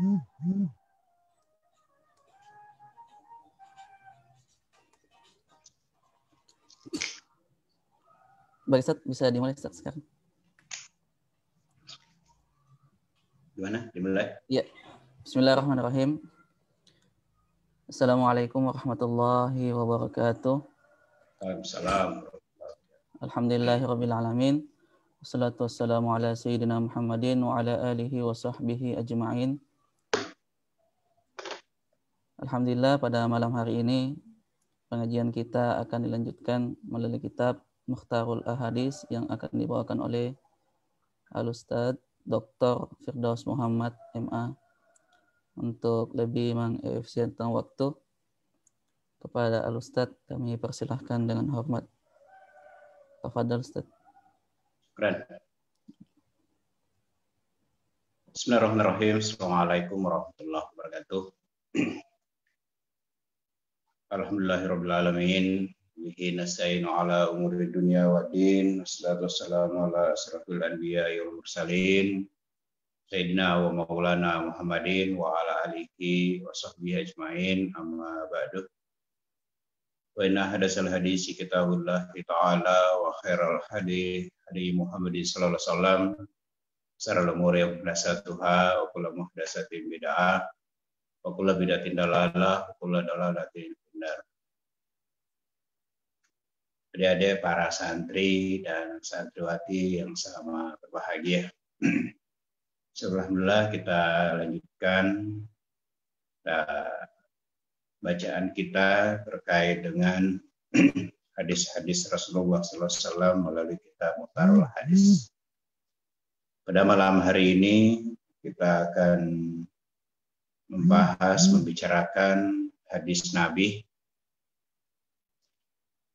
Baik, Ustaz, bisa dimulai Ustaz sekarang. Gimana? Dimulai? Ya. Bismillahirrahmanirrahim. Assalamualaikum warahmatullahi wabarakatuh. Waalaikumsalam. Alhamdulillahirabbil alamin. Wassalatu wassalamu ala sayyidina Muhammadin wa ala alihi wa sahbihi ajma'in. Alhamdulillah, pada malam hari ini pengajian kita akan dilanjutkan melalui kitab Mukhtarul Ahadits yang akan dibawakan oleh Al-Ustadz Dr. Firdaus Muhammad MA. Untuk lebih mengefisienkan waktu, kepada Al-Ustadz kami persilahkan dengan hormat. Tafadhal Ustadz. Keren. Bismillahirrahmanirrahim. Assalamualaikum warahmatullahi wabarakatuh. Alhamdulillahirabbil alamin. Bihi nasta'inu ala umuri dunya waddin. Wassalatu wassalamu ala asyrafil anbiya'i wal mursalin. Sayyidina wa maulana Muhammadin wa ala alihi wa sahbihi ajma'in. Amma ba'du. Wa inna hadasal hadisi kitabullah ta'ala wa khairal hadi Muhammadin sallallahu alaihi wasallam. Sarul umuri muhdatsatuha wa kullu muhdatsatin bid'ah wa kullu bid'atin dalalah wa kullu dalalatin finnar. Adik-adik para santri dan santriwati yang sama berbahagia. Alhamdulillah, kita lanjutkan bacaan kita terkait dengan hadis-hadis Rasulullah SAW melalui kitab Mukhtarul Ahadits. Pada malam hari ini kita akan membicarakan hadis Nabi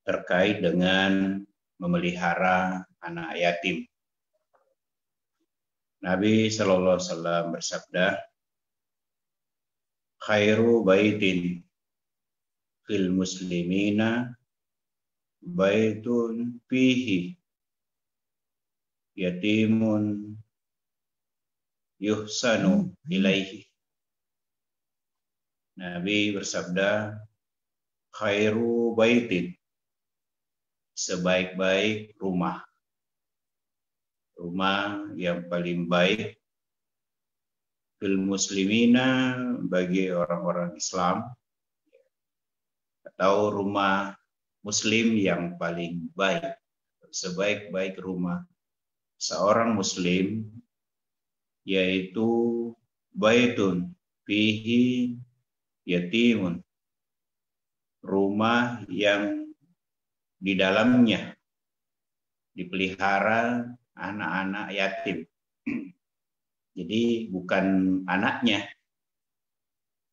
terkait dengan memelihara anak yatim. Nabi Sallallahu Alaihi Wasallam bersabda, khairu baitin fil muslimina baitun fihi yatimun yuhsanu ilaihi. Nabi bersabda, khairu baitin, sebaik-baik rumah. Rumah yang paling baik fil muslimina, bagi orang-orang Islam, atau rumah muslim yang paling baik, sebaik-baik rumah seorang muslim, yaitu baitun fihi yatimun, rumah yang di dalamnya dipelihara anak-anak yatim. Jadi bukan anaknya,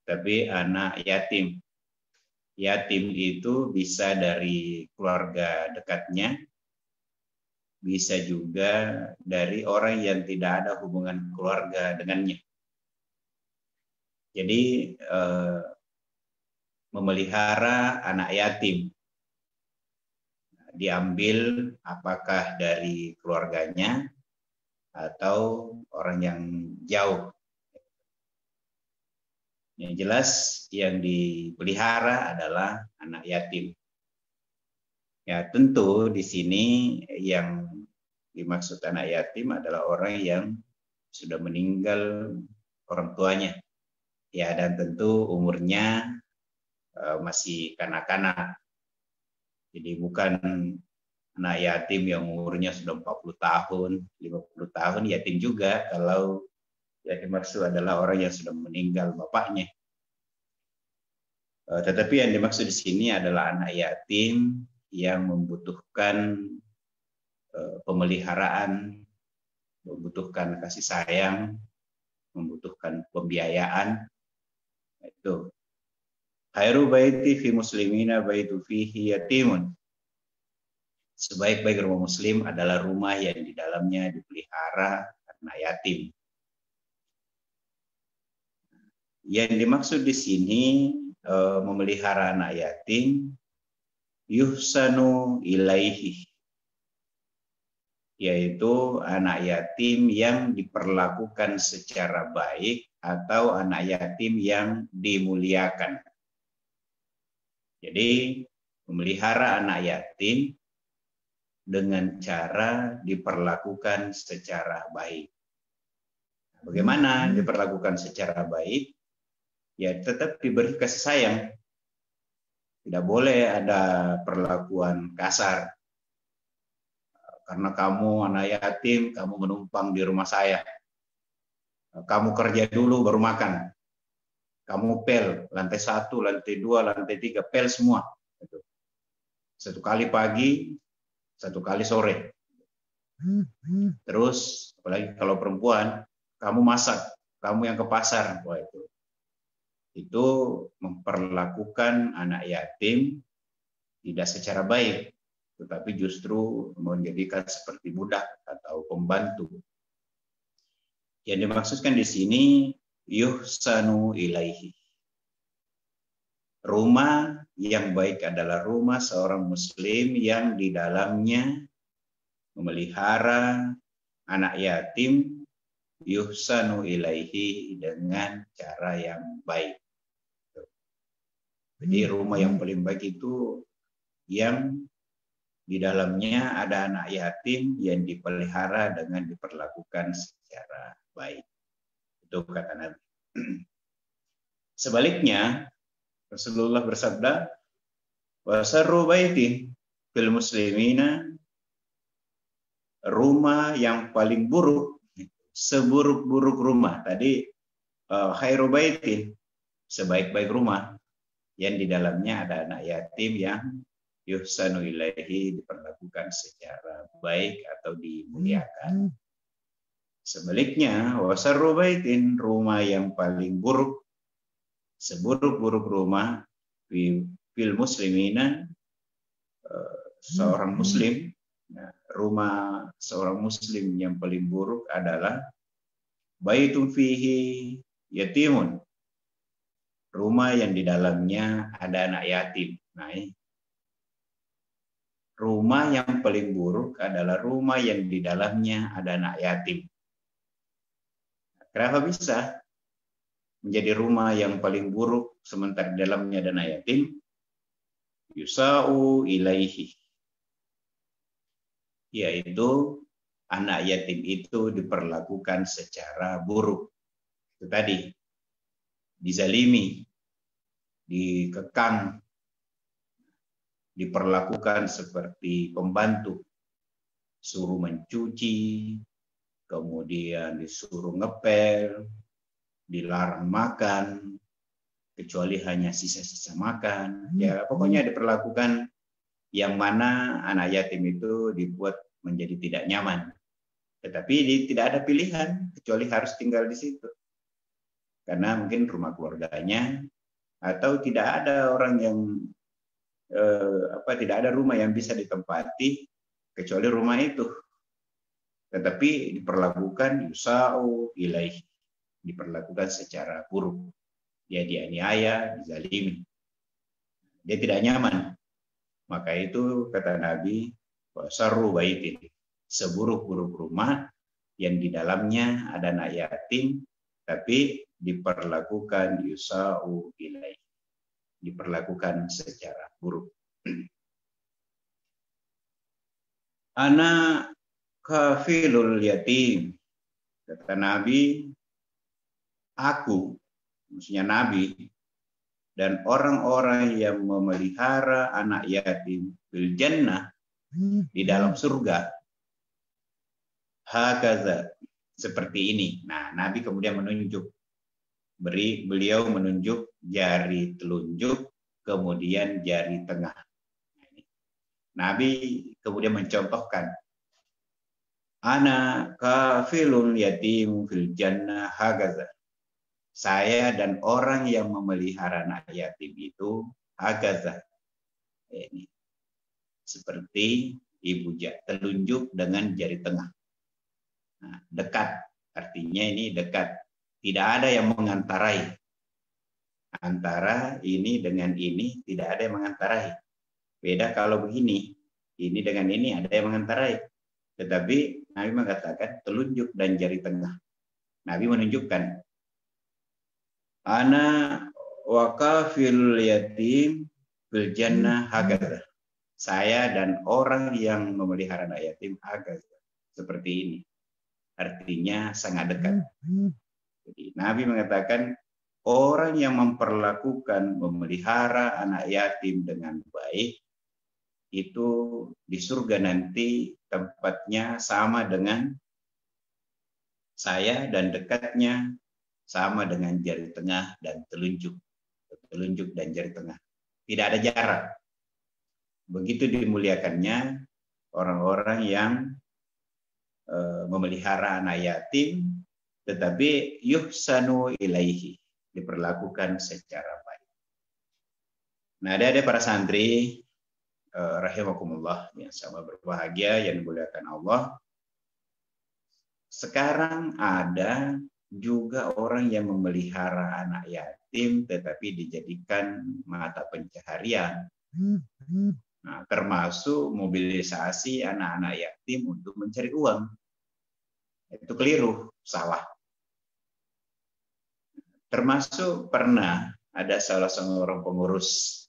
tapi anak yatim. Yatim itu bisa dari keluarga dekatnya, bisa juga dari orang yang tidak ada hubungan keluarga dengannya. Jadi memelihara anak yatim diambil apakah dari keluarganya atau orang yang jauh. Yang jelas yang dipelihara adalah anak yatim. Ya, tentu di sini yang dimaksud anak yatim adalah orang yang sudah meninggal orang tuanya. Ya, dan tentu umurnya masih kanak-kanak. Jadi bukan anak yatim yang umurnya sudah 40 tahun, 50 tahun, yatim juga kalau yang dimaksud adalah orang yang sudah meninggal bapaknya. Tetapi yang dimaksud di sini adalah anak yatim yang membutuhkan pemeliharaan, membutuhkan kasih sayang, membutuhkan pembiayaan. Itu. Khairu baiti fi muslimina baitu fihi yatimun. Sebaik-baik rumah muslim adalah rumah yang di dalamnya dipelihara anak yatim. Yang dimaksud di sini memelihara anak yatim, yuhsanu ilaihi, yaitu anak yatim yang diperlakukan secara baik atau anak yatim yang dimuliakan. Jadi memelihara anak yatim dengan cara diperlakukan secara baik. Bagaimana diperlakukan secara baik? Ya tetap diberi kasih sayang. Tidak boleh ada perlakuan kasar. Karena kamu anak yatim, kamu menumpang di rumah saya. Kamu kerja dulu baru makan. Kamu pel, lantai 1, lantai 2, lantai 3, pel semua. Satu kali pagi, satu kali sore. Terus, apalagi kalau perempuan, kamu masak, kamu yang ke pasar. Wah, itu memperlakukan anak yatim tidak secara baik, tetapi justru menjadikan seperti budak atau pembantu. Yang dimaksudkan di sini yuhsanu ilaihi. Rumah yang baik adalah rumah seorang muslim yang di dalamnya memelihara anak yatim, yuhsanu ilaihi, dengan cara yang baik. Jadi rumah yang paling baik itu yang di dalamnya ada anak yatim yang dipelihara dengan diperlakukan secara baik. Itu kata Nabi. Sebaliknya, Rasulullah bersabda, wa sarru baitin fil muslimina, rumah yang paling buruk, seburuk-buruk rumah. Tadi khairu baitin, sebaik-baik rumah, yang di dalamnya ada anak yatim yang yuhsanu ilaihi, diperlakukan secara baik atau dimuliakan. Sebaliknya, wa sarru baitin, rumah yang paling buruk, seburuk-buruk rumah, fil muslimina, seorang muslim, rumah seorang muslim yang paling buruk adalah baitun fihi yatimun, rumah yang di dalamnya ada anak yatim. Nah, rumah yang paling buruk adalah rumah yang di dalamnya ada anak yatim. Kenapa bisa menjadi rumah yang paling buruk sementara di dalamnya ada anak yatim? Yusa'u ilaihi, yaitu anak yatim itu diperlakukan secara buruk. Itu tadi, dizalimi, dikekang, diperlakukan seperti pembantu, suruh mencuci, kemudian disuruh ngepel, dilarang makan, kecuali hanya sisa-sisa makan. Ya, pokoknya diperlakukan yang mana anak yatim itu dibuat menjadi tidak nyaman. Tetapi tidak ada pilihan, kecuali harus tinggal di situ. Karena mungkin rumah keluarganya, atau tidak ada orang yang tidak ada rumah yang bisa ditempati kecuali rumah itu. Tetapi diperlakukan yusa'u ilaih, diperlakukan secara buruk. Dia dianiaya, dizalimi. Dia tidak nyaman. Maka itu kata Nabi, wasarru baitin, seburuk-buruk rumah yang di dalamnya ada anak yatim, tapi diperlakukan yusa'u ilaih, diperlakukan secara buruk. Ana kafilul yatim, kata Nabi, aku, maksudnya Nabi, dan orang-orang yang memelihara anak yatim fil jannah, di dalam surga, hakaza, seperti ini. Nah, Nabi kemudian menunjuk, beliau menunjuk jari telunjuk, kemudian jari tengah. Nabi kemudian mencontohkan, ana kafilul yatim fil jannah hakaza, saya dan orang yang memelihara anak yatim itu hakaza, ini seperti ibu telunjuk dengan jari tengah. Nah, dekat, artinya ini dekat, tidak ada yang mengantarai antara ini dengan ini, tidak ada yang mengantarai. Beda kalau begini, ini dengan ini ada yang mengantarai. Tetapi Nabi mengatakan telunjuk dan jari tengah. Nabi menunjukkan Ana wakafil yatim fil jannah hakadha. Saya dan orang yang memelihara anak yatim hakadha. Seperti ini. Artinya sangat dekat. Jadi Nabi mengatakan orang yang memperlakukan memelihara anak yatim dengan baik itu di surga nanti tempatnya sama dengan saya dan dekatnya sama dengan jari tengah dan telunjuk. Telunjuk dan jari tengah. Tidak ada jarak. Begitu dimuliakannya orang-orang yang memelihara anak yatim, tetapi yuhsanu ilaihi, diperlakukan secara baik. Nah, ada para santri rahimakumullah yang sama berbahagia yang dimuliakan Allah. Sekarang ada juga orang yang memelihara anak yatim tetapi dijadikan mata pencaharian. Nah, termasuk mobilisasi anak-anak yatim untuk mencari uang. Itu keliru, salah. Termasuk pernah ada salah seorang pengurus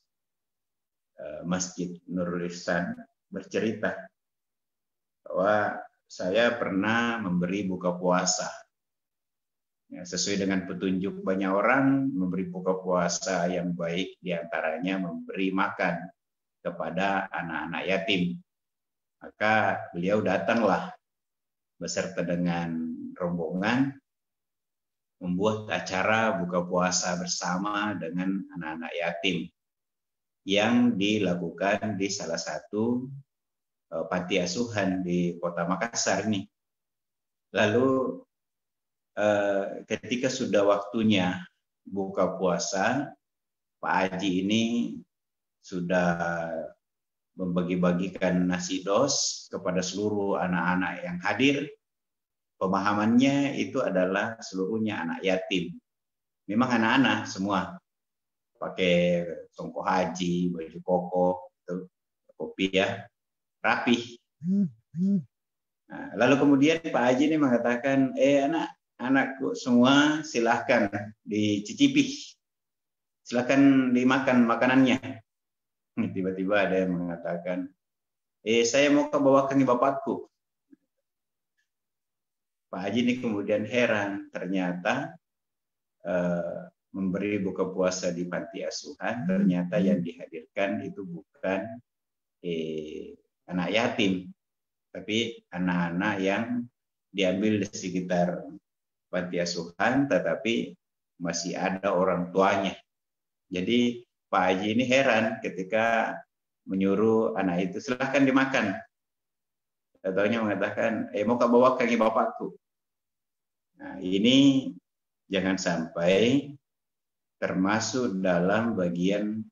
Masjid Nurul Ihsan bercerita bahwa saya pernah memberi buka puasa. Ya, sesuai dengan petunjuk banyak orang, memberi buka puasa yang baik diantaranya memberi makan kepada anak-anak yatim. Maka beliau datanglah beserta dengan rombongan membuat acara buka puasa bersama dengan anak-anak yatim yang dilakukan di salah satu panti asuhan di Kota Makassar ini. Lalu ketika sudah waktunya buka puasa, Pak Haji ini sudah membagi-bagikan nasi dos kepada seluruh anak-anak yang hadir. Pemahamannya itu adalah seluruhnya anak yatim. Memang anak-anak semua pakai songkok haji, baju koko, kopiah, rapih. Nah, lalu kemudian Pak Haji ini mengatakan, anak-anakku semua silahkan dicicipi, silahkan dimakan makanannya. Tiba-tiba ada yang mengatakan, saya mau bawakan bapakku. Pak Haji ini kemudian heran, ternyata memberi buka puasa di panti asuhan, ternyata yang dihadirkan itu bukan anak yatim, tapi anak-anak yang diambil di sekitar panti asuhan, tetapi masih ada orang tuanya. Jadi Pak Haji ini heran ketika menyuruh anak itu silahkan dimakan. Taunya mengatakan, mau kau bawakan bapakku. Nah, ini jangan sampai termasuk dalam bagian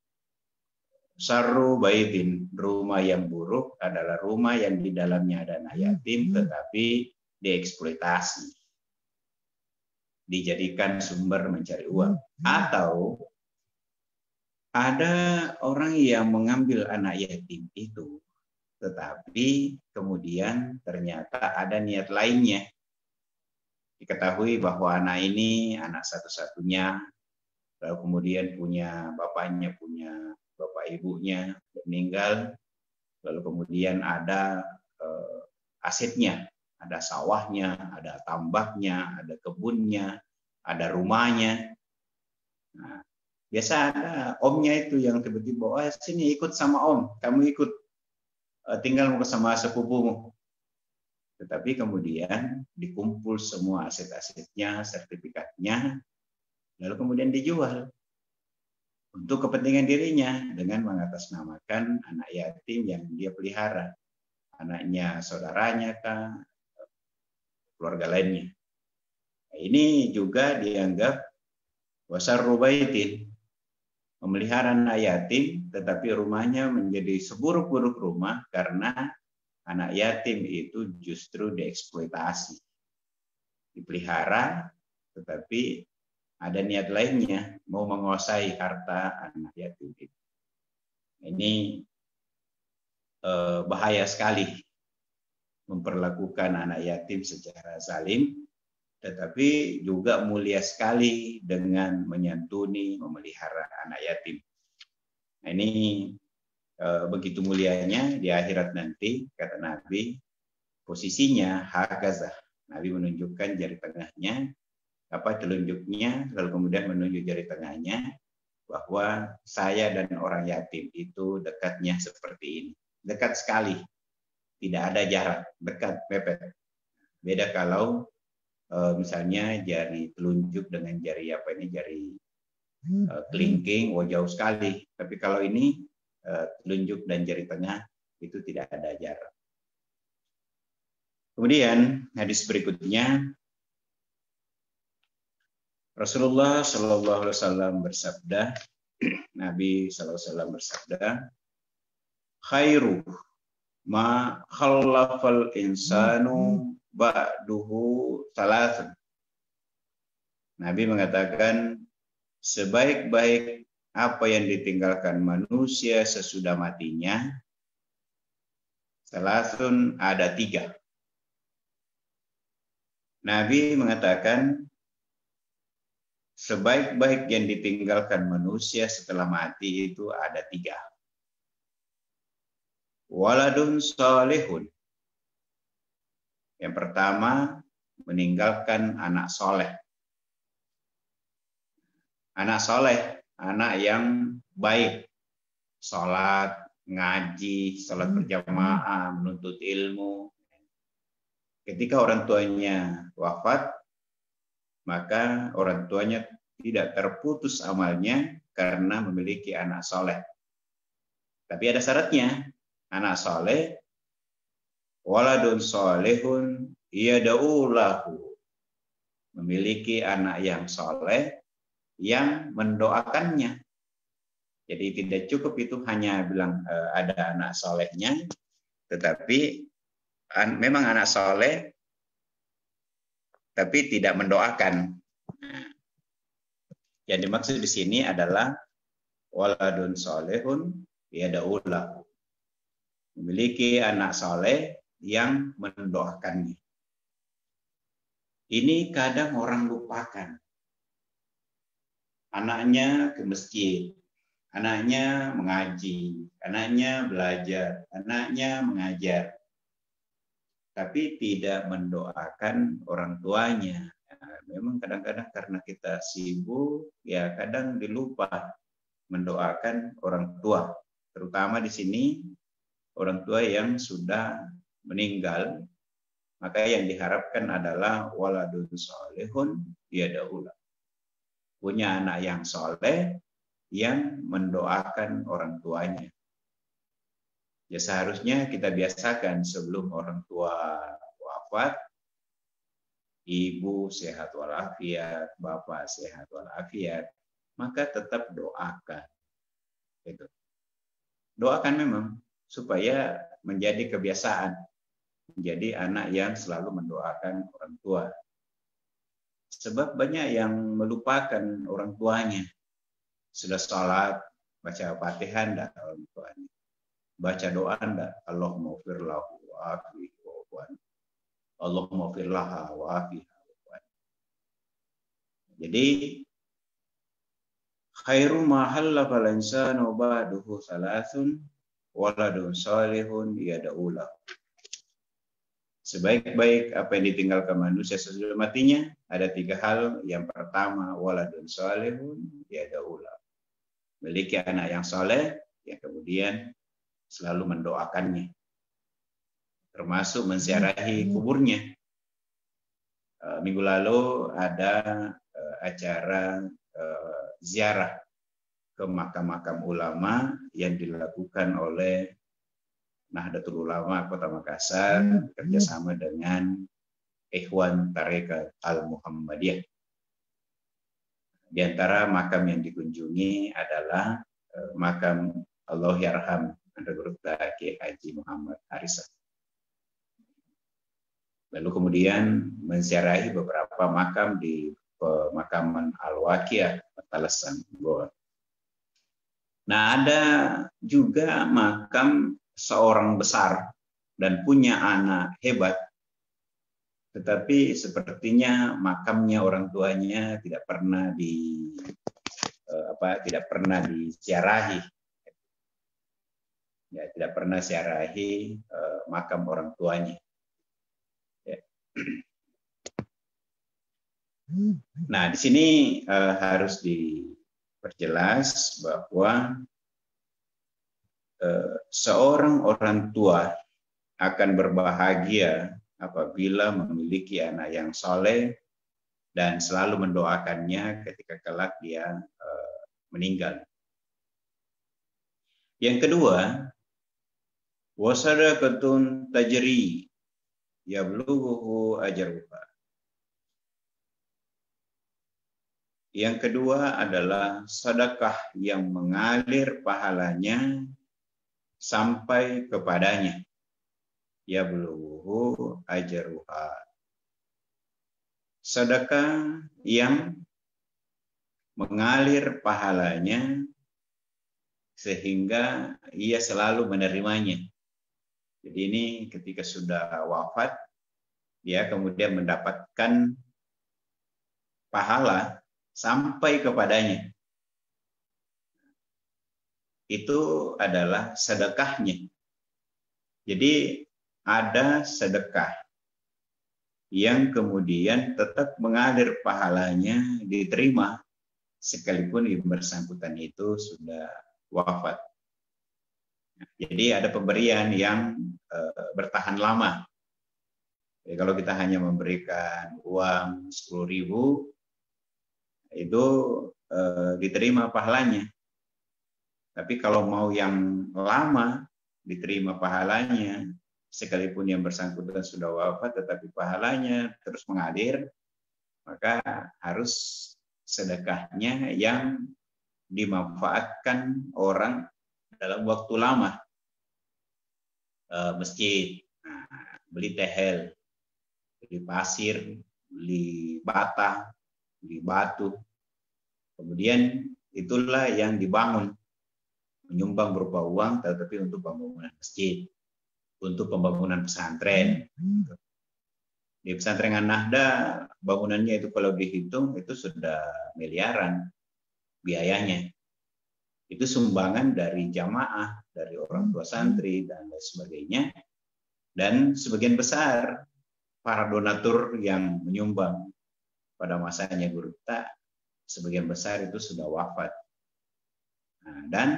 sarru baitin. Rumah yang buruk adalah rumah yang di dalamnya ada anak yatim tetapi dieksploitasi, dijadikan sumber mencari uang. Atau ada orang yang mengambil anak yatim itu tetapi kemudian ternyata ada niat lainnya. Diketahui bahwa anak ini anak satu-satunya, lalu kemudian bapaknya punya bapak ibunya meninggal, lalu kemudian ada asetnya, ada sawahnya, ada tambaknya, ada kebunnya, ada rumahnya. Nah, biasa ada omnya itu yang tiba-tiba, sini ikut sama om, kamu ikut tinggal bersama sepupumu. Tetapi kemudian dikumpul semua aset-asetnya, sertifikatnya, lalu kemudian dijual untuk kepentingan dirinya dengan mengatasnamakan anak yatim yang dia pelihara, anaknya saudaranya kah, keluarga lainnya. Nah, ini juga dianggap wasarru baitin, memelihara anak yatim, tetapi rumahnya menjadi seburuk-buruk rumah karena anak yatim itu justru dieksploitasi, dipelihara, tetapi ada niat lainnya, mau menguasai harta anak yatim itu. Ini bahaya sekali memperlakukan anak yatim secara zalim, tetapi juga mulia sekali dengan menyantuni, memelihara anak yatim. Nah, ini begitu mulianya di akhirat nanti, kata Nabi, posisinya hakazah. Nabi menunjukkan jari tengahnya, telunjuknya, lalu kemudian menunjuk jari tengahnya, bahwa saya dan orang yatim itu dekatnya seperti ini. Dekat sekali, tidak ada jarak, dekat, mepet. Beda kalau misalnya jari telunjuk dengan jari jari kelingking, jauh sekali. Tapi kalau ini telunjuk dan jari tengah itu tidak ada jarak. Kemudian hadis berikutnya, Rasulullah Shallallahu Alaihi Wasallam bersabda, Nabi Shallallahu Alaihi Wasallam bersabda, khairu ma khallafal insanu ba'duhu salatun. Nabi mengatakan, sebaik-baik apa yang ditinggalkan manusia sesudah matinya, salatun, ada 3. Nabi mengatakan, sebaik-baik yang ditinggalkan manusia setelah mati itu ada 3. Waladun salihun. Yang pertama, meninggalkan anak soleh. Anak soleh, anak yang baik. Sholat, ngaji, sholat berjamaah, menuntut ilmu. Ketika orang tuanya wafat, maka orang tuanya tidak terputus amalnya karena memiliki anak soleh. Tapi ada syaratnya, anak soleh, waladun solehun yada'u lahu, memiliki anak yang soleh yang mendoakannya. Jadi tidak cukup itu hanya bilang ada anak solehnya, tetapi memang anak soleh tapi tidak mendoakan. Yang dimaksud di sini adalah waladun solehun yada'u lahu, memiliki anak soleh yang mendoakannya. Ini kadang orang lupakan. Anaknya ke masjid, anaknya mengaji, anaknya belajar, anaknya mengajar, tapi tidak mendoakan orang tuanya. Nah, memang kadang-kadang karena kita sibuk, ya kadang dilupa mendoakan orang tua. Terutama di sini orang tua yang sudah meninggal, maka yang diharapkan adalah waladun solehun yada'u lahu, punya anak yang soleh yang mendoakan orang tuanya. Ya seharusnya kita biasakan sebelum orang tua wafat, ibu sehat walafiat, bapak sehat walafiat, maka tetap doakan. Gitu. Doakan memang supaya menjadi kebiasaan, menjadi anak yang selalu mendoakan orang tua. Sebab banyak yang melupakan orang tuanya. Sudah sholat, baca Fatihah enggak orang tuanya. Baca doa enggak? Allahumma ghfir lahu wa afihi wa Allahumma ghfir laha wa afiha wa. Jadi khairu ma hallafal insanu ba'duhu salasun waladun salihun yada'u lahu. Sebaik-baik apa yang ditinggalkan manusia sesudah matinya ada 3 hal. Yang pertama, waladun salihun yada'u lahu, memiliki anak yang soleh yang kemudian selalu mendoakannya, termasuk menziarahi kuburnya. Minggu lalu ada acara ziarah ke makam-makam ulama yang dilakukan oleh Nahdlatul Ulama Kota Makassar bekerjasama dengan Ikhwan Tarekat Al-Muhammadiyah. Di antara makam yang dikunjungi adalah makam Allahyarham Andagrutta Kiai Haji Muhammad Arisa. Lalu kemudian menziarahi beberapa makam di pemakaman Al-Waqiah, Talasan, Bogor. Nah, ada juga makam seorang besar dan punya anak hebat tetapi sepertinya makamnya orang tuanya tidak pernah tidak pernah disiarahi. Ya, tidak pernah siarahi makam orang tuanya. Ya. Nah, di sini harus diperjelas bahwa seorang orang tua akan berbahagia apabila memiliki anak yang soleh dan selalu mendoakannya ketika kelak dia meninggal. Yang kedua, wasadaqatun tajri yablughu ajruha. Yang kedua adalah sedekah yang mengalir pahalanya sampai kepadanya. Yablughu ajruha. Sedekah yang mengalir pahalanya sehingga ia selalu menerimanya. Jadi ini ketika sudah wafat, dia kemudian mendapatkan pahala sampai kepadanya. Itu adalah sedekahnya. Jadi ada sedekah yang kemudian tetap mengalir pahalanya diterima sekalipun yang bersangkutan itu sudah wafat. Jadi ada pemberian yang bertahan lama. Jadi kalau kita hanya memberikan uang 10.000 itu diterima pahalanya. Tapi kalau mau yang lama diterima pahalanya, sekalipun yang bersangkutan sudah wafat tetapi pahalanya terus mengalir, maka harus sedekahnya yang dimanfaatkan orang dalam waktu lama. Masjid, beli tehel, beli pasir, beli bata, beli batu. Kemudian itulah yang dibangun, menyumbang berupa uang, tetapi untuk pembangunan masjid, untuk pembangunan pesantren. Di pesantren An-Nahda bangunannya itu kalau dihitung itu sudah miliaran biayanya. Itu sumbangan dari jamaah, dari orang tua santri dan lain sebagainya. Dan sebagian besar para donatur yang menyumbang pada masanya Guru kita, sebagian besar itu sudah wafat. Nah, dan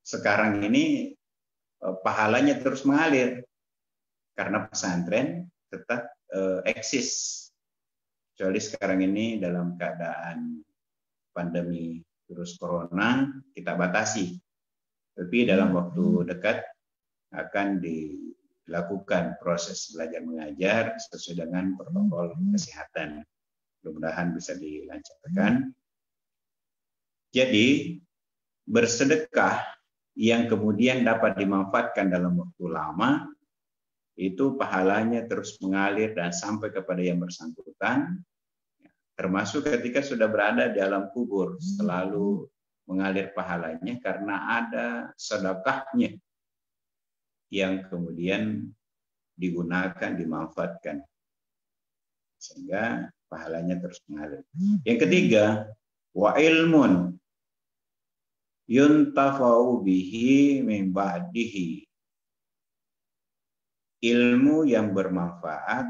sekarang ini pahalanya terus mengalir karena pesantren tetap eksis. Kecuali sekarang ini dalam keadaan pandemi virus corona kita batasi. Tapi dalam waktu dekat akan dilakukan proses belajar mengajar sesuai dengan protokol kesehatan. Mudah-mudahan bisa dilancarkan. Jadi bersedekah yang kemudian dapat dimanfaatkan dalam waktu lama, itu pahalanya terus mengalir dan sampai kepada yang bersangkutan, termasuk ketika sudah berada di alam kubur, selalu mengalir pahalanya karena ada sedekahnya yang kemudian digunakan, dimanfaatkan, sehingga pahalanya terus mengalir. Yang ketiga, wa ilmun yuntafa'u bihi min ba'dihi. Ilmu yang bermanfaat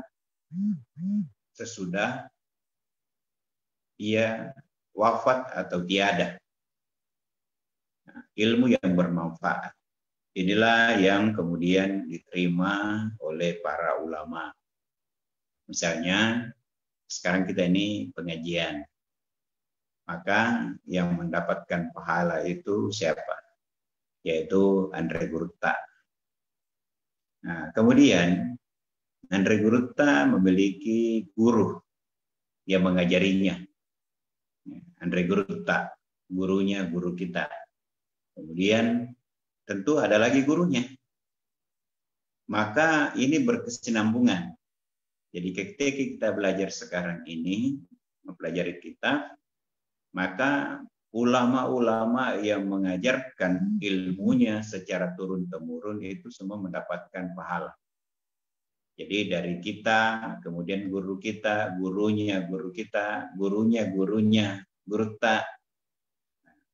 sesudah ia wafat atau tiada. Nah, ilmu yang bermanfaat. Inilah yang kemudian diterima oleh para ulama. Misalnya, sekarang kita ini pengajian. Maka yang mendapatkan pahala itu siapa? Yaitu Andre Gurutta. Nah, kemudian Andre Gurutta memiliki guru yang mengajarinya. Andre Gurutta, gurunya guru kita. Kemudian tentu ada lagi gurunya. Maka ini berkesinambungan. Jadi ketika kita belajar sekarang ini, mempelajari kitab, maka ulama-ulama yang mengajarkan ilmunya secara turun-temurun itu semua mendapatkan pahala. Jadi dari kita, kemudian guru kita, gurunya, guru kita, gurunya, gurunya, guru tak.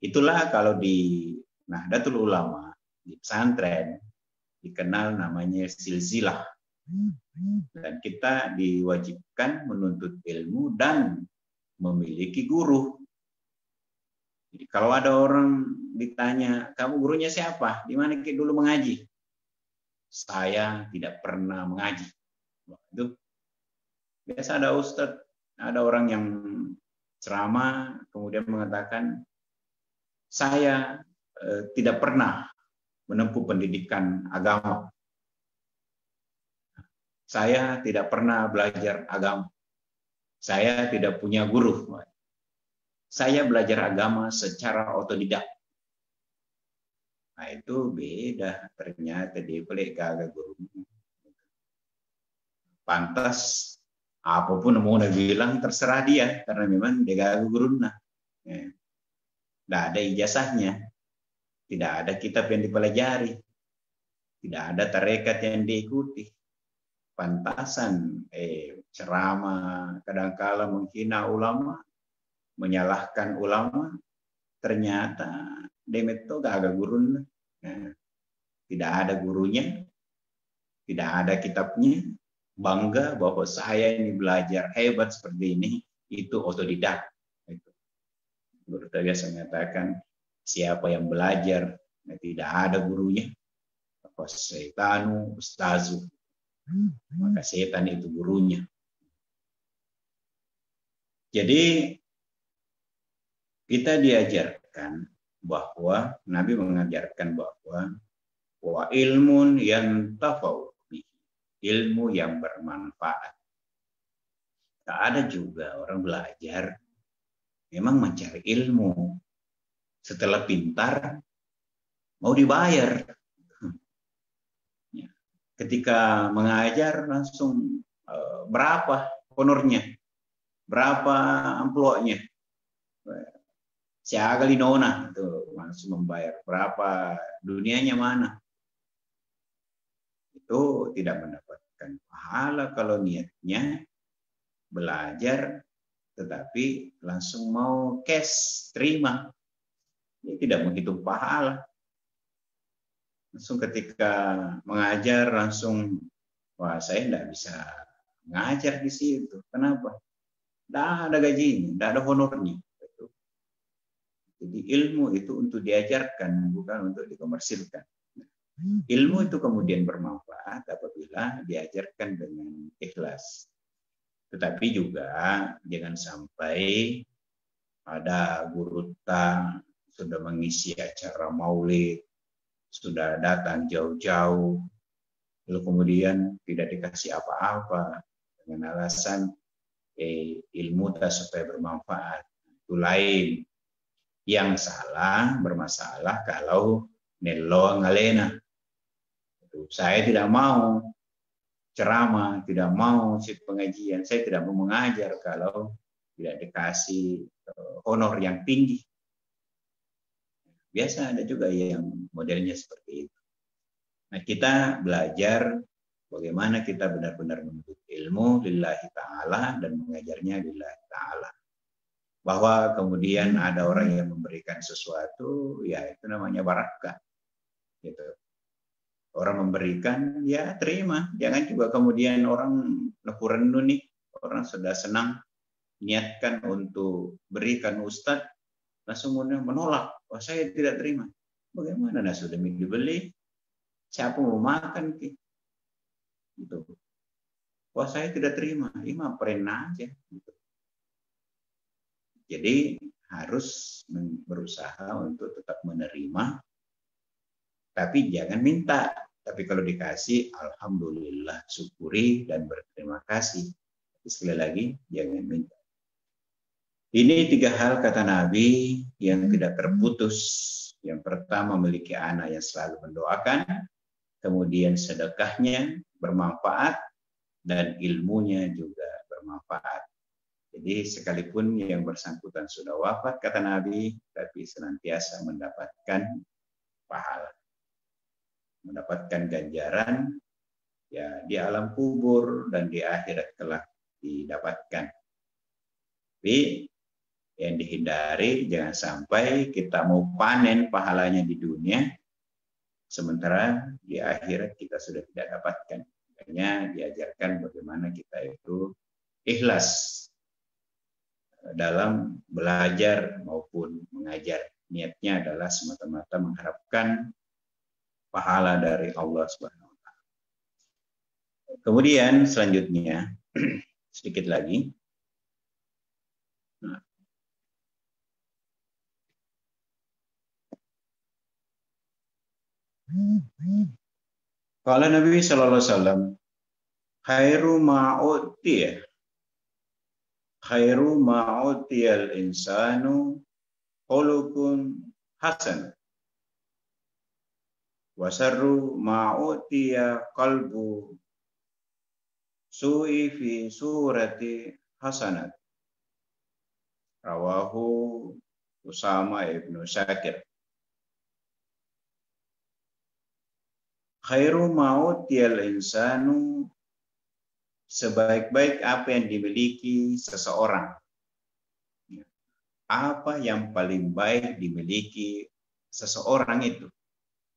Itulah kalau di Nahdlatul Ulama, di pesantren, dikenal namanya silsilah. Dan kita diwajibkan menuntut ilmu dan memiliki guru. Jadi kalau ada orang ditanya, kamu gurunya siapa? Di mana dulu mengaji? Saya tidak pernah mengaji. Itu biasa ada ustadz, ada orang yang ceramah kemudian mengatakan, saya tidak pernah menempuh pendidikan agama. Saya tidak pernah belajar agama. Saya tidak punya guru. Saya belajar agama secara otodidak. Nah itu beda, ternyata dia pelik kagak guru. Pantas apapun mau bilang terserah dia, karena memang dia kagak guru. Tidak ada ijazahnya, tidak ada kitab yang dipelajari, tidak ada tarekat yang diikuti. Pantasan ceramah kadangkala menghina ulama, menyalahkan ulama, ternyata demet itu gak ada guru. Tidak ada gurunya, tidak ada kitabnya, bangga bahwa saya ini belajar hebat seperti ini, itu otodidak. Guru biasa mengatakan, siapa yang belajar tidak ada gurunya, seitanu ustazu, maka setan itu gurunya. Jadi kita diajarkan bahwa Nabi mengajarkan bahwa ilmun yang tafau, ilmu yang bermanfaat. Tak ada juga orang belajar memang mencari ilmu, setelah pintar mau dibayar. Ketika mengajar langsung berapa honornya, berapa amplopnya, siaga linona itu langsung membayar, berapa dunianya mana. Itu tidak mendapatkan pahala kalau niatnya belajar tetapi langsung mau cash, terima. Dia tidak menghitung pahala. Langsung ketika mengajar langsung, wah saya tidak bisa mengajar di situ. Kenapa? Tidak ada gajinya, tidak ada honornya. Jadi ilmu itu untuk diajarkan, bukan untuk dikomersilkan. Ilmu itu kemudian bermanfaat apabila diajarkan dengan ikhlas. Tetapi juga jangan sampai ada guru sudah mengisi acara maulid, sudah datang jauh-jauh, lalu kemudian tidak dikasih apa-apa dengan alasan ilmu tak supaya bermanfaat. Itu lain. Yang salah, bermasalah kalau nelo ngalena. Saya tidak mau ceramah, tidak mau pengajian, saya tidak mau mengajar kalau tidak dikasih honor yang tinggi. Biasa ada juga yang modelnya seperti itu. Nah, kita belajar bagaimana kita benar-benar menuntut ilmu lillahi ta'ala dan mengajarnya lillahi ta'ala. Bahwa kemudian ada orang yang memberikan sesuatu, ya itu namanya barakah. Gitu. Orang memberikan, ya terima. Jangan juga kemudian orang lekuran nih, orang sudah senang niatkan untuk berikan ustadz, langsung menolak. Wah saya tidak terima. Bagaimana? Nah sudah dibeli, siapa mau makan? Gitu. Wah saya tidak terima. Ini mah pernah aja. Gitu. Jadi harus berusaha untuk tetap menerima, tapi jangan minta. Tapi kalau dikasih, alhamdulillah, syukuri dan berterima kasih. Sekali lagi, jangan minta. Ini 3 hal kata Nabi yang tidak terputus. Yang pertama, memiliki anak yang selalu mendoakan. Kemudian sedekahnya bermanfaat. Dan ilmunya juga bermanfaat. Jadi sekalipun yang bersangkutan sudah wafat, kata Nabi, tapi senantiasa mendapatkan pahala. Mendapatkan ganjaran ya di alam kubur dan di akhirat kelak didapatkan. Tapi yang dihindari jangan sampai kita mau panen pahalanya di dunia, sementara di akhirat kita sudah tidak dapatkan. Makanya diajarkan bagaimana kita itu ikhlas dalam belajar maupun mengajar. Niatnya adalah semata-mata mengharapkan pahala dari Allah Subhanahu wa Ta'ala. Kemudian selanjutnya sedikit lagi. Kalau Nabi Shallallahu Alaihi Wasallam, khairu ma'utiyal insanu khuluqun hasan wa syarru ma'utiya qalbu su'i fi surati hasanat. Rawahu Usama ibnu Syakir. Khairu ma'utiyal insanu, sebaik-baik apa yang dimiliki seseorang. Apa yang paling baik dimiliki seseorang itu?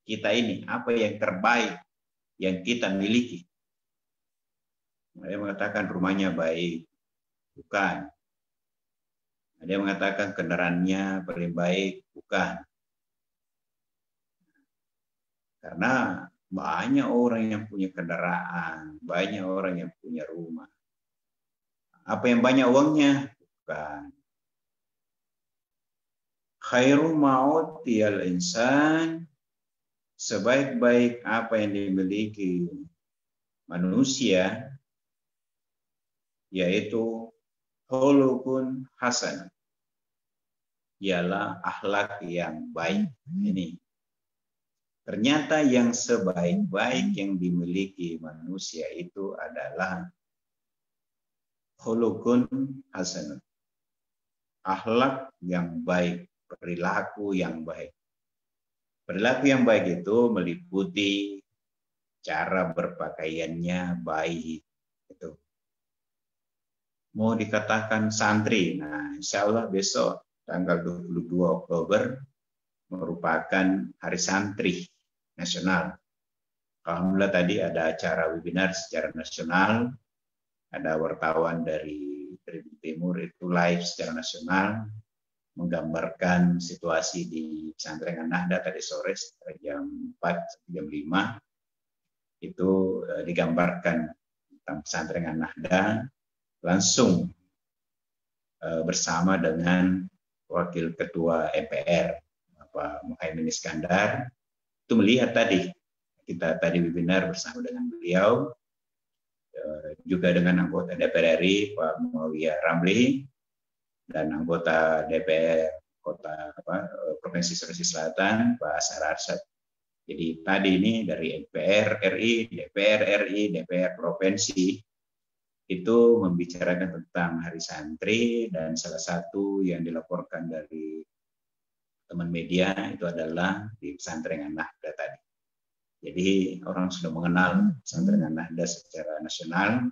Kita ini, apa yang terbaik yang kita miliki? Ada yang mengatakan rumahnya baik. Bukan. Ada yang mengatakan kendaraannya paling baik. Bukan. Karena banyak orang yang punya kendaraan, banyak orang yang punya rumah. Apa yang banyak uangnya? Bukan. Khairu ma'utiyal insan, sebaik-baik apa yang dimiliki manusia, yaitu khuluqun hasan, ialah akhlak yang baik. Ini ternyata yang sebaik-baik yang dimiliki manusia itu adalah khuluqun hasan, akhlak yang baik, perilaku yang baik. Perilaku yang baik itu meliputi cara berpakaiannya baik. Itu mau dikatakan santri. Nah, insya Allah besok tanggal 22 Oktober merupakan Hari Santri Nasional. Alhamdulillah tadi ada acara webinar secara nasional, ada wartawan dari Tribun Timur itu live secara nasional menggambarkan situasi di Pesantren An-Nahda tadi sore sekitar jam 4 sampai jam 5. Itu digambarkan tentang Pesantren An-Nahda langsung bersama dengan Wakil Ketua MPR Pak Muhaimin Iskandar, itu melihat tadi, kita tadi webinar bersama dengan beliau, juga dengan anggota DPR RI Pak Muawiyah Ramli, dan anggota DPR Provinsi Sulawesi Selatan Pak Asar Arsyad. Jadi tadi ini dari MPR RI, DPR RI, DPR Provinsi, itu membicarakan tentang Hari Santri, dan salah satu yang dilaporkan dari teman media itu adalah di Pesantren An-Nahda tadi. Jadi orang sudah mengenal Pesantren An-Nahda secara nasional,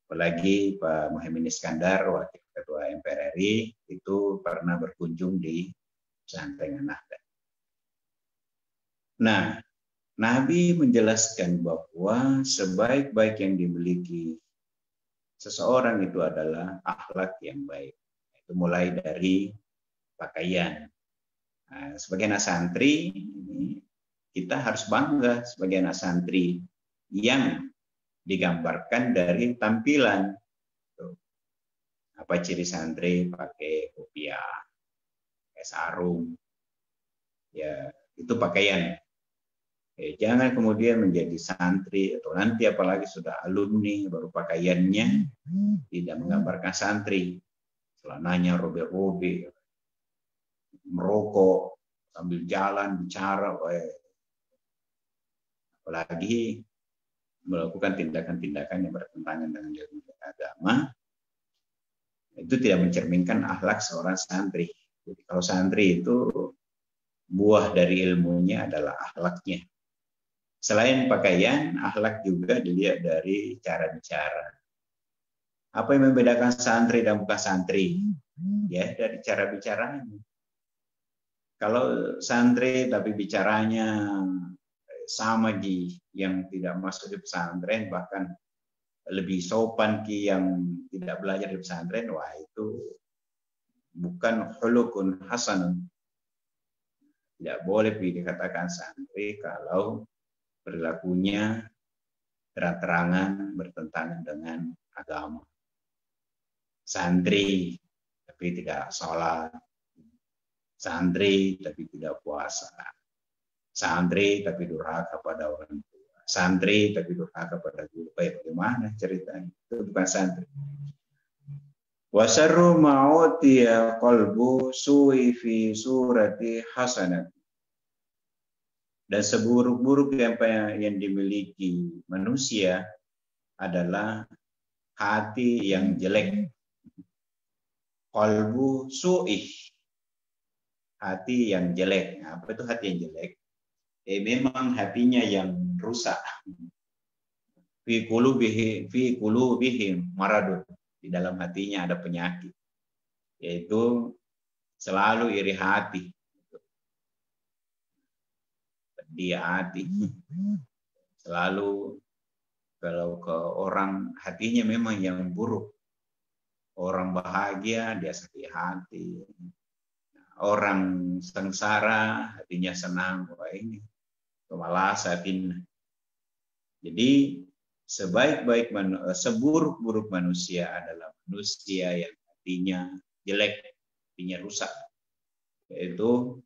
apalagi Pak Muhaimin Iskandar, Wakil Ketua MPR RI, itu pernah berkunjung di Pesantren An-Nahda. Nah, Nabi menjelaskan bahwa sebaik-baik yang dimiliki seseorang itu adalah akhlak yang baik. Itu mulai dari pakaian. Nah, sebagai anak santri, kita harus bangga sebagai anak santri yang digambarkan dari tampilan. Apa ciri santri? Pakai kopiah, pakai sarung, ya itu pakaian. Jangan kemudian menjadi santri atau nanti apalagi sudah alumni baru pakaiannya tidak menggambarkan santri, celananya robek-robek, merokok sambil jalan bicara, apalagi melakukan tindakan-tindakan yang bertentangan dengan agama, itu tidak mencerminkan akhlak seorang santri. Jadi kalau santri itu buah dari ilmunya adalah akhlaknya. Selain pakaian, akhlak juga dilihat dari cara bicara. Apa yang membedakan santri dan bukan santri? Ya, dari cara bicaranya. Kalau santri tapi bicaranya sama di yang tidak masuk di pesantren, bahkan lebih sopan ki yang tidak belajar di pesantren, wah itu bukan khuluqun hasanun. Tidak boleh dikatakan santri kalau perilakunya terang-terangan bertentangan dengan agama. Santri tapi tidak sholat, santri tapi tidak puasa, santri tapi durhaka pada orang tua, santri tapi durhaka pada guru. Bagaimana ceritanya? Itu bukan santri. Wasarru ma'utiya qalbu su'i fi surati hasanat. Dan seburuk-buruk yang dimiliki manusia adalah hati yang jelek. Qalbu su'i, hati yang jelek. Nah, apa itu hati yang jelek? Memang hatinya yang rusak. Fi qulubihim maradun. Di dalam hatinya ada penyakit, yaitu selalu iri hati, dia hati, selalu kalau ke orang hatinya memang yang buruk. Orang bahagia dia sakit hati, orang sengsara hatinya senang. Wah ini kemalasan. Jadi seburuk-buruk manusia adalah manusia yang hatinya jelek, hatinya rusak, yaitu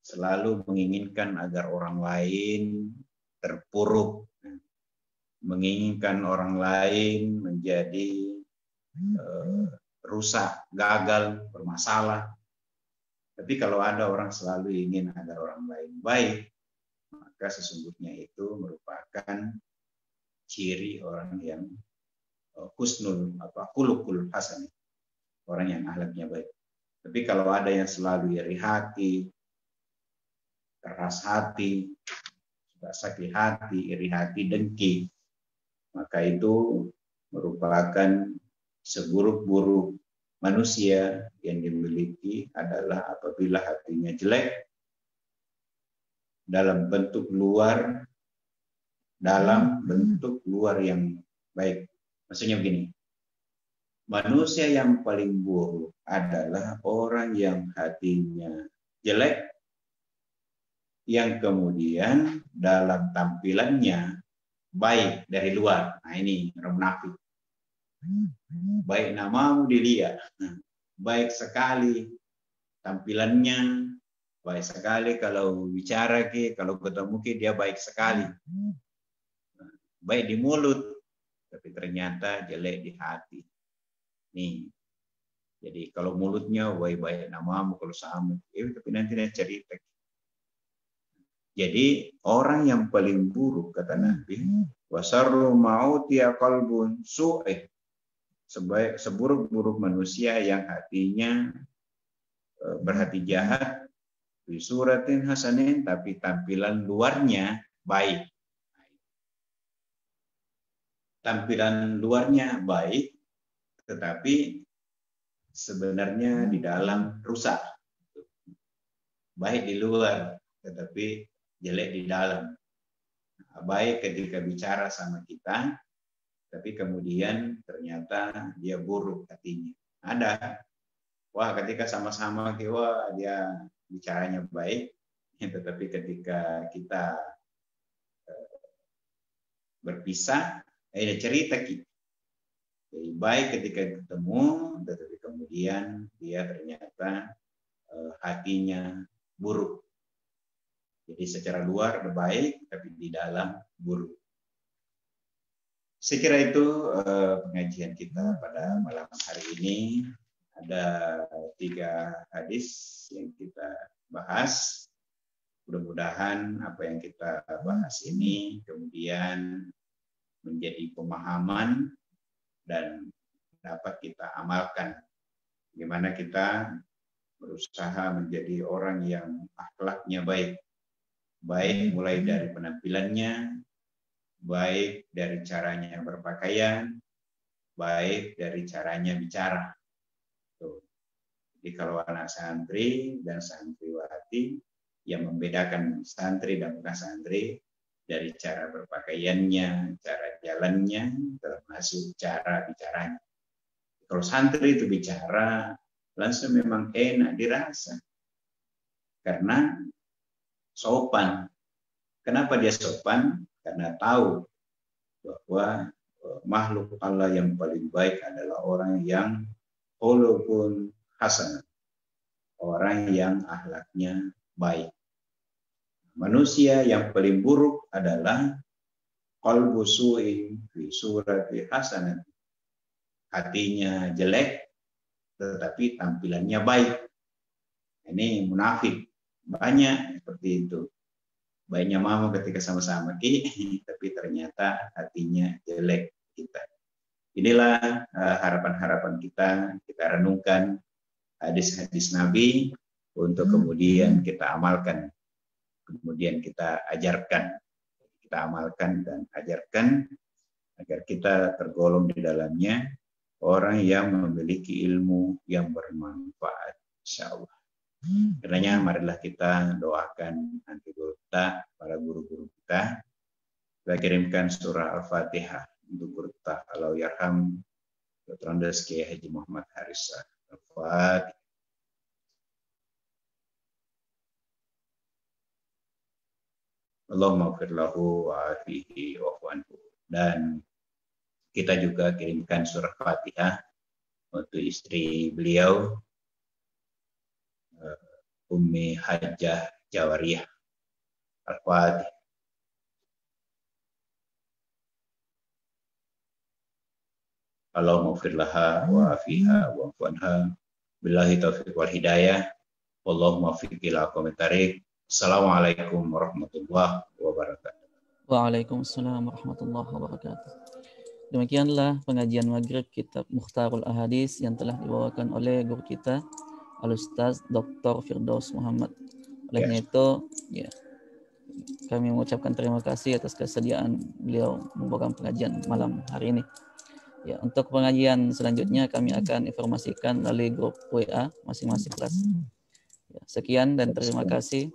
selalu menginginkan agar orang lain terpuruk, menginginkan orang lain menjadi rusak, gagal, bermasalah. Tapi kalau ada orang selalu ingin agar orang lain baik, maka sesungguhnya itu merupakan ciri orang yang husnul khuluqul hasan, orang yang akhlaknya baik. Tapi kalau ada yang selalu iri hati, keras hati, sakit hati, iri hati, dengki, maka itu merupakan seburuk-buruk manusia yang dimiliki adalah apabila hatinya jelek dalam bentuk luar yang baik. Maksudnya begini, manusia yang paling buruk adalah orang yang hatinya jelek, yang kemudian dalam tampilannya baik dari luar. Nah ini orang munafik. Baik namamu dilihat, baik sekali tampilannya, baik sekali kalau bicara kalau ketemu dia baik sekali. Baik di mulut, tapi ternyata jelek di hati. Nih, jadi kalau mulutnya baik-baik namamu, kalau sama, tapi nanti dia cerita. Jadi orang yang paling buruk kata Nabi, wasarru ma'utiya qalbun su'i, seburuk-buruk manusia yang hatinya berhati jahat, di suratin hasanin, tapi tampilan luarnya baik. Tampilan luarnya baik, tetapi sebenarnya di dalam rusak. Baik di luar, tetapi jelek di dalam. Baik ketika bicara sama kita, tapi kemudian ternyata dia buruk hatinya. Ada. Wah, ketika sama-sama dia bicaranya baik, tetapi ketika kita berpisah, ada cerita kita. Jadi baik ketika ketemu, tetapi kemudian dia ternyata hatinya buruk. Jadi secara luar baik, tapi di dalam buruk. Saya kira itu pengajian kita pada malam hari ini. Ada 3 hadis yang kita bahas. Mudah-mudahan apa yang kita bahas ini kemudian menjadi pemahaman dan dapat kita amalkan. Bagaimana kita berusaha menjadi orang yang akhlaknya baik. baik mulai dari penampilannya, baik dari caranya berpakaian, baik dari caranya bicara. Tuh. Jadi kalau anak santri dan santriwati, yang membedakan santri dan bukan santri dari cara berpakaiannya, cara jalannya, termasuk cara bicaranya. Kalau santri itu bicara, langsung memang enak dirasa. Karena sopan. Kenapa dia sopan? Karena tahu bahwa makhluk Allah yang paling baik adalah orang yang khuluqun hasan, orang yang akhlaknya baik. Manusia yang paling buruk adalah qalbu su'in fi surati hasanah. Hatinya jelek tetapi tampilannya baik. Ini munafik. Banyak seperti itu. Baiknya mama ketika sama-sama tapi ternyata hatinya jelek kita. Inilah harapan-harapan kita renungkan hadis-hadis Nabi untuk kemudian kita amalkan, kemudian kita ajarkan, kita amalkan dan ajarkan agar kita tergolong di dalamnya orang yang memiliki ilmu yang bermanfaat, insyaallah. Karenanya marilah kita doakan nanti guru kita, para guru-guru kita. Kita kirimkan surah Al-Fatihah untuk guru kita. Allah yarham Dr. Andes Kiai Haji Muhammad Harisa. Al-Fatihah. Allahumma gfir lahu wa afihi wa anhu. Dan kita juga kirimkan surah Fatihah untuk istri beliau, Ummi Hajjah Jawariyah. Al-Fatihah. Allahumma gfir laha wa afiha wa anha. Billahi taufiq wal hidayah. Wallahumma fiq ila aqwamit thariq. Assalamualaikum warahmatullahi wabarakatuh. Waalaikumsalam warahmatullahi wabarakatuh. Demikianlah pengajian maghrib kitab Mukhtarul Ahadis yang telah dibawakan oleh guru kita Al-Ustaz Dr. Firdaus Muhammad. Oleh itu, ya, kami mengucapkan terima kasih atas kesediaan beliau membawakan pengajian malam hari ini. Ya, untuk pengajian selanjutnya kami akan informasikan melalui grup WA masing-masing kelas. Ya, sekian dan terima kasih.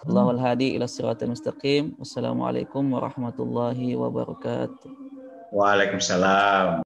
Allahul hadi ila siratal mustaqim. Wassalamualaikum warahmatullahi wabarakatuh. Waalaikumsalam.